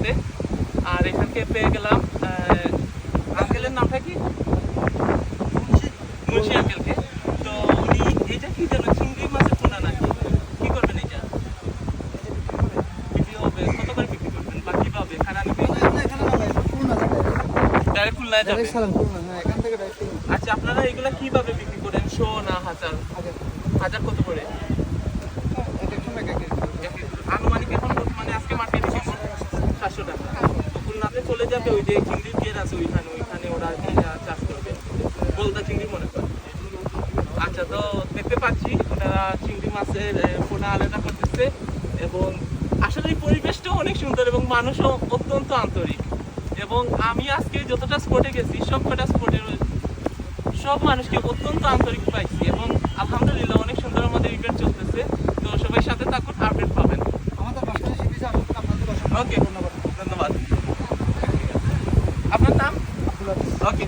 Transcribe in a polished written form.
খুলনাতে। আর এখানকে পেয়ে গেলাম আঙ্কেলের নামটা কি, মুন্সি আঙ্কেলকে। তো উনি এইটা কি যেন চিংড়ি মাছের পোনা নাকি, কি করবেন এটা? বিক্রি হবে, কত করে বিক্রি করবেন বা কিভাবে কারা নেবে? ডাইরেক্ট খুলনায় যাবে? আচ্ছা, আপনারা এগুলা কিভাবে বিক্রি করেন, শো না হাজার? হাজার কত করে? আনুমানিক এখন বর্তমানে আজকে মার্কেটে কেমন? 700 টাকা। তো খুলনাতে চলে যাবে, ওই যে চিংড়ির পিয়ার আছে ওইখানে ওরা চাষ করবে, গোলদা চিংড়ি মনে করে। আচ্ছা, তো দেখতে পাচ্ছি ওনারা চিংড়ি মাছের পোনা আলাদা করতেছে এবং আসলে এই পরিবেশটাও অনেক সুন্দর এবং মানুষও অত্যন্ত আন্তরিক। এবং আমি আজকে যতটা স্পটে গেছি সবকটা স্পটের সব মানুষকে অত্যন্ত আন্তরিক পাইছি এবং আলহামদুলিল্লাহ অনেক সুন্দর আমাদের ইভেন্ট চলতেছে। তো সবাই সাথে থাকুন, আপডেট পাবেন। ওকে, ধন্যবাদ। আপনার নাম? ওকে।